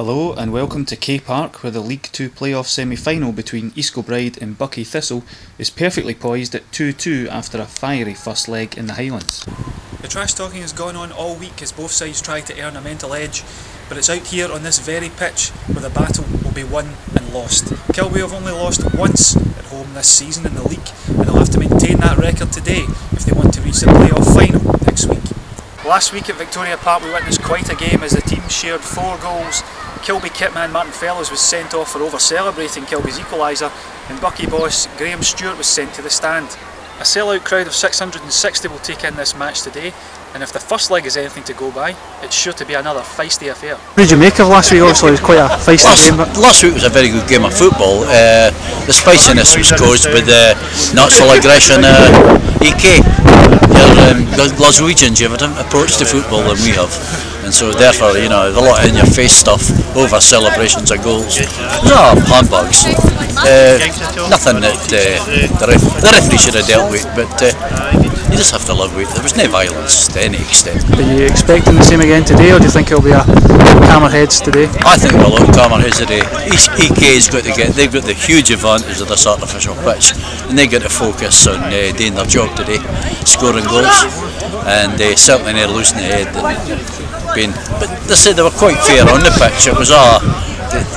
Hello and welcome to K Park, where the League 2 playoff semi-final between Kilbride and Buckie Thistle is perfectly poised at 2-2 after a fiery first leg in the Highlands. The trash talking has gone on all week as both sides try to earn a mental edge, but it's out here on this very pitch where the battle will be won and lost. Kilby have only lost once at home this season in the league, and they'll have to maintain that record today if they want to reach the playoff final next week. Last week at Victoria Park we witnessed quite a game as the teams shared 4 goals. Kilby kitman Martin Lauchlan was sent off for over-celebrating Kilby's equaliser, and Buckie boss Graham Stewart was sent to the stand. A sell-out crowd of 660 will take in this match today, and if the first leg is anything to go by, it's sure to be another feisty affair. What did you make of last week? Obviously it was quite a feisty game. Last week was a very good game of football. The spiciness was caused with the natural aggression. EK, you're Glaswegians, you have a different approach to football than we have. And so therefore, you know, a lot of in-your-face stuff over celebrations of goals. No, handbags. Nothing that the referee should have dealt with, but you just have to live with it. There was no violence to any extent. Are you expecting the same again today, or do you think it'll be a calmer heads today? I think we'll look calmer heads today. EK's got to they've got the huge advantage of this artificial pitch, and they got to focus on doing their job today, scoring goals, and certainly not losing the head. But they said they were quite fair on the pitch. It was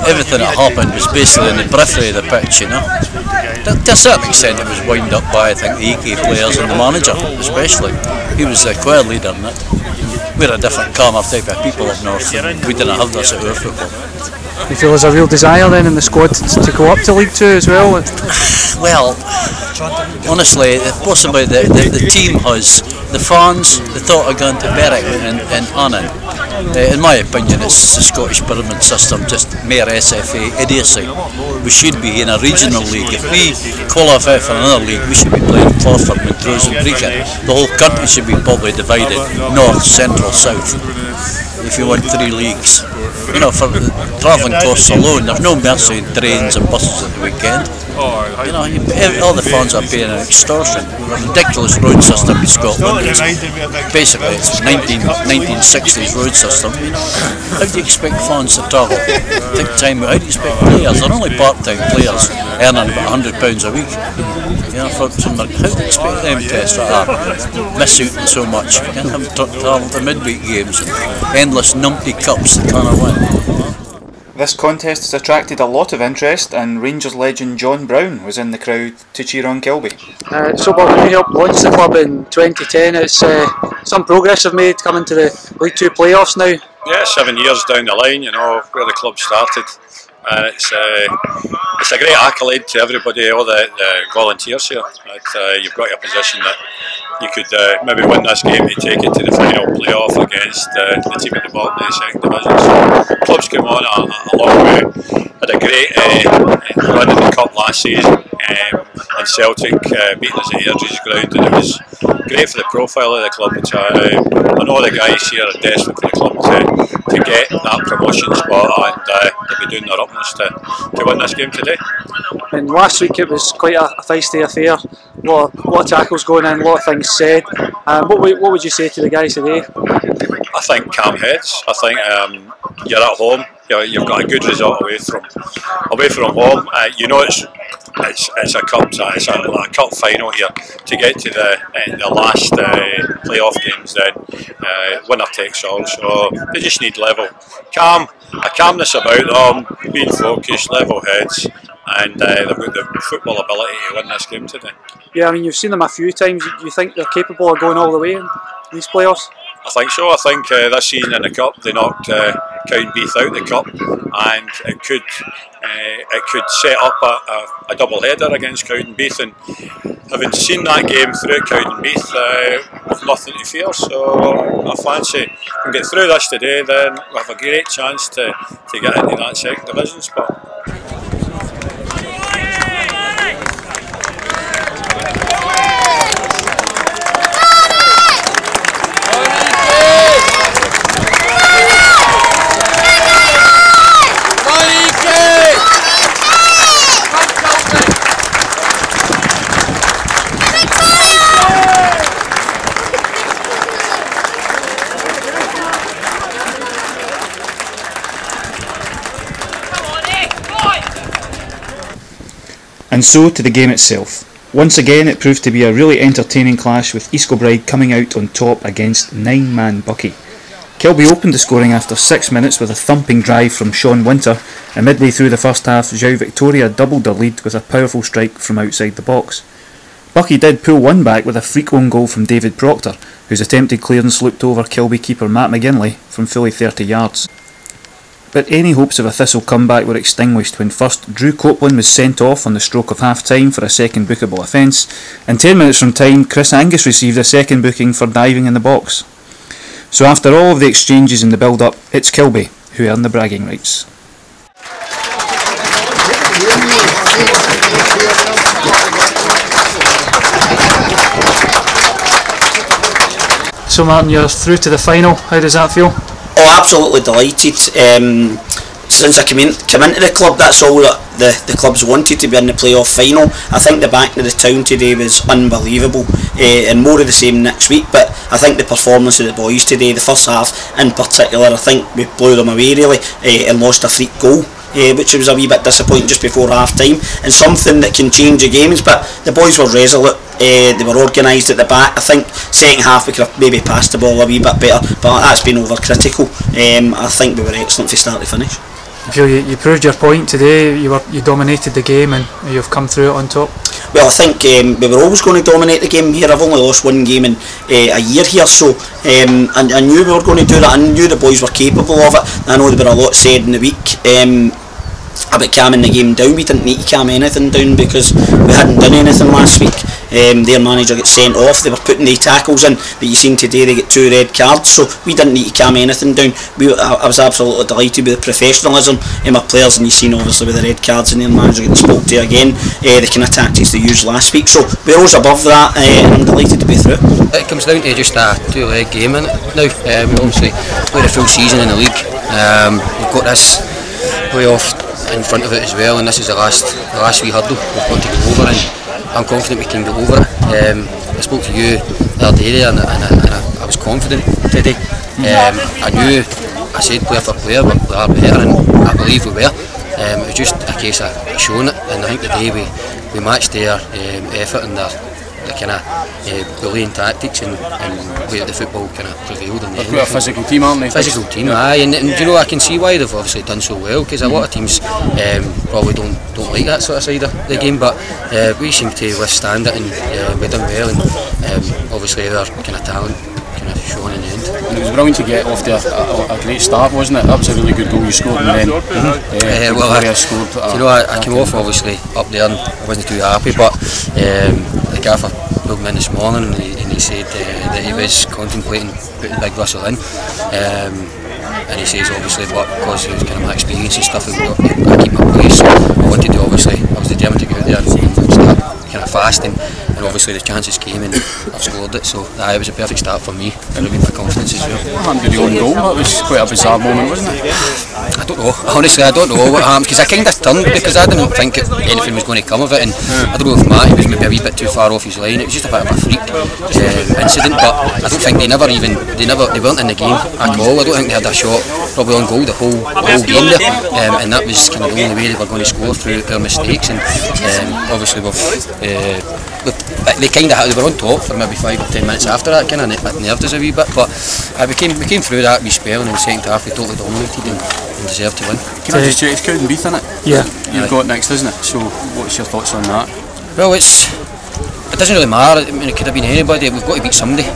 everything that happened was basically in the periphery of the pitch, you know. To a certain extent it was wound up by, I think, the EK players and the manager especially. He was quite a leader in it. We're a different, calmer type of people up north, and we didn't have this at our football. You feel there's a real desire then in the squad to go up to League 2 as well? Well, honestly, possibly the team has. The fans, the thought of going to Berwick and Annan. In my opinion, it's the Scottish pyramid system, just mere SFA idiocy. We should be in a regional league. If we qualify for another league, we should be playing Clonford, Montrose and Brecon. The whole country should be probably divided north, central, south. If you want 3 leagues. You know, for the travelling costs alone, there's no mercy in trains and buses at the weekend. You know, all the fans are paying an extortion. A ridiculous road system in Scotland. Basically, it's 1960s road system. You know, how do you expect fans to travel? Take time. How do you expect players? They're only part-time players earning about £100 a week. You know, how do you expect them to miss out on so much? You can't have them travel to midweek games, endless numpty cups they can't win. This contest has attracted a lot of interest, and Rangers legend John Brown was in the crowd to cheer on Kilby. So Bob, when you helped launch the club in 2010, it's some progress have made coming to the League 2 playoffs now. Yeah, 7 years down the line, you know, where the club started, and it's a great accolade to everybody, all the volunteers here. That you've got a position that you could maybe win this game to take it to the final playoff against the team at the bottom of the second division. So club's come on a long way. Had a great run in the cup last season, and Celtic beating us at Airdrie's ground, and it was great for the profile of the club. Which I know the guys here are desperate for the club to get that promotion spot, and they'll be doing their utmost to win this game today. And last week it was quite a feisty affair. A lot of tackles going in, a lot of things said. What would you say to the guys today? I think calm heads. I think you're at home. You've got a good result away from home. You know it's a cup. It's a cup final here. To get to the last playoff games, then winner takes all. So they just need level, a calmness about them, being focused, level heads. And they've got the football ability to win this game today. Yeah, I mean, you've seen them a few times. Do you think they're capable of going all the way in these playoffs? I think so. I think this season in the cup they knocked Cowdenbeath out the cup, and it could set up a double header against Cowdenbeath. And having seen that game through at Cowdenbeath, we've nothing to fear. So I fancy if we can get through this today, then we have a great chance to get into that second division spot. And so to the game itself. Once again it proved to be a really entertaining clash, with Kilbride coming out on top against 9-man Buckie. Kilby opened the scoring after 6 minutes with a thumping drive from Sean Winter, and midway through the first half, João Victoria doubled their lead with a powerful strike from outside the box. Buckie did pull one back with a freak own goal from David Proctor, whose attempted clearance looked over Kilby keeper Matt McGinley from fully 30 yards. But any hopes of a Thistle comeback were extinguished when first Drew Copeland was sent off on the stroke of half-time for a second bookable offence, and 10 minutes from time Chris Angus received a second booking for diving in the box. So after all of the exchanges in the build-up, it's Kilby who earned the bragging rights. So Martin, you're through to the final. How does that feel? Oh, absolutely delighted. Since I came into the club, that's all that the club's wanted, to be in the playoff final. I think the backing of the town today was unbelievable, and more of the same next week. But I think the performance of the boys today, the first half in particular, I think we blew them away really, and lost a freak goal, which was a wee bit disappointing just before half time, and something that can change the games. But the boys were resolute. They were organised at the back. I think second half we could have maybe passed the ball a wee bit better, but that's been overcritical. I think we were excellent from start to finish. I feel you proved your point today. You dominated the game and you've come through it on top. Well, I think we were always going to dominate the game here. I've only lost one game in a year here, so I knew we were going to do that. I knew the boys were capable of it. I know there were a lot said in the week about calming the game down. We didn't need to calm anything down because we hadn't done anything last week. Their manager got sent off. They were putting the tackles in that you seen today. They get 2 red cards, so we didn't need to calm anything down. I was absolutely delighted with the professionalism in my players, and you seen obviously with the red cards and their manager getting spoke to again, the kind of tactics they used last week. So we rose above that, and I'm delighted to be through it. It comes down to just a 2-leg game in it now. We obviously played a full season in the league. We've got this playoff in front of it as well, and this is the last wee hurdle we've got to go over, and I'm confident we can get over it. I spoke to you the other day and I was confident today. I said player for player, but we are better, and I believe we were. It was just a case of showing it, and I think today we matched their effort and their kind of bullying tactics, and where the football kind of prevailed. They're quite a physical team, aren't they? Physical team, aye, and you know, I can see why they've obviously done so well, because a lot of teams probably don't like that sort of side of the game, but we seem to withstand it, and we've done well, and obviously our kind of talent kind of shown in the end. And it was brilliant to get off to a great start, wasn't it? That was a really good goal you scored, and then scored. You know, I came off obviously up there and I wasn't too happy, but the gaffer pulled me in this morning, and he said that he was contemplating putting Big Russell in, and he says obviously, but because of kind of my experience and stuff, I keep my place. So I wanted to, obviously, I was determined to go out there and start kind of fast, and obviously the chances came and I've scored it, so it was a perfect start for me, and with my confidence as well. What happened to the own goal? That was quite a bizarre moment, wasn't it? I don't know, honestly I don't know what happened, because I kind of turned because I didn't think anything was going to come of it, and I don't know if Matty was maybe a wee bit too far off his line. It was just a bit of a freak incident, but I don't think they weren't in the game at all. I don't think they had a shot probably on goal the whole game there, and that was kind of the only way they were going to score through their mistakes, and obviously they were on top for maybe 5 or 10 minutes after that, kind of nerved us a wee bit, but we came through that wee spell, and in the second half we totally dominated and deserved to win. Can I just check, it's Kilby, isn't it? Yeah. You've got next, isn't it? So what's your thoughts on that? Well, it doesn't really matter. I mean, it could have been anybody. We've got to beat somebody.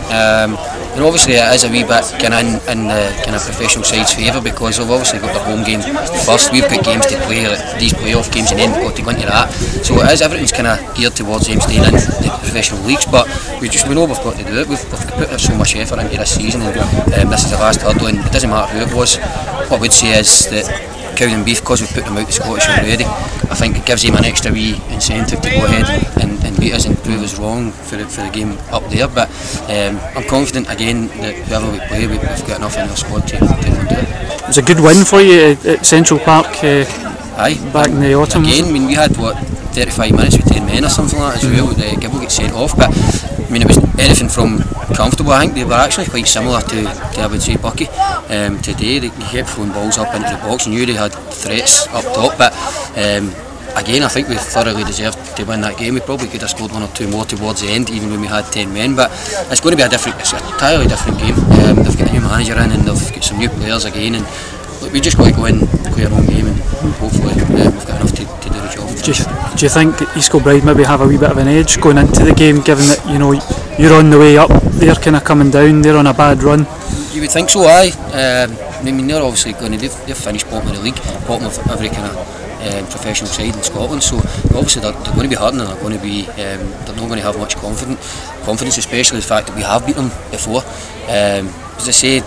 And obviously it is a wee bit kind of in the kind of professional side's favour, because we've obviously got the home game first. We've got games to play, like these playoff games, and then we've got to go into that. So everything's kind of geared towards them staying in the professional leagues, but we know we've got to do it. We've put so much effort into this season, and this is the last hurdle, and it doesn't matter who it was. What I would say is that Cow and Beef, because we've put them out the Scottish already, I think it gives them an extra wee incentive to go ahead and beat us and prove us wrong for the game up there. But I'm confident again that whoever we play, we've got enough in our squad to do it. It was a good win for you at Central Park back in the autumn. Again, I mean, we had 35 minutes with 10 men or something like that as well. Gibble gets sent off, but I mean, it was anything from comfortable. I think they were actually quite similar to I would say Buckie. Today they kept throwing balls up into the box. You knew they had threats up top, but again, I think we thoroughly deserved to win that game. We probably could have scored one or two more towards the end, even when we had 10 men. But it's going to be it's an entirely different game. They've got a new manager in, and they've got some new players again. And look, we just got to go in, play our own game, and hopefully we've got enough to do the job. Do you think East Kilbride maybe have a wee bit of an edge going into the game, given that you're on the way up, they're kind of coming down, they're on a bad run? You would think so, aye. I mean, they're obviously going to they've finished bottom of the league, bottom of every kind of professional side in Scotland. So obviously they're going to be hurting, and they're going to be they're not going to have much confidence, especially the fact that we have beaten them before. As I say,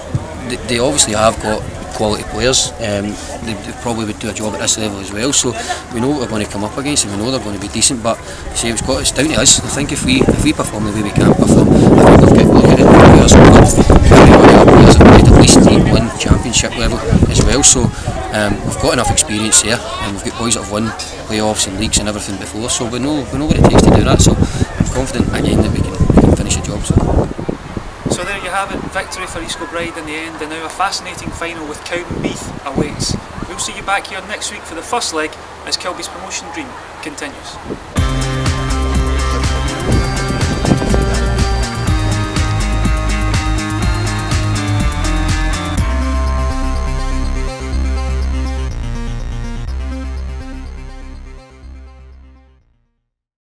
they obviously have got quality players. They probably would do a job at this level as well. So we know what we're going to come up against, and we know they're going to be decent. But say it's down to us. I think if we perform the way we can perform, I think we've got the players who've played at least 8-1 championship level as well. So we've got enough experience there, and we've got boys that have won playoffs and leagues and everything before. So we know what it takes to do that. So I'm confident again that we can finish the job. So there you have it, victory for East Kilbride in the end, and now a fascinating final with Kilby awaits. We'll see you back here next week for the first leg as Kilby's promotion dream continues.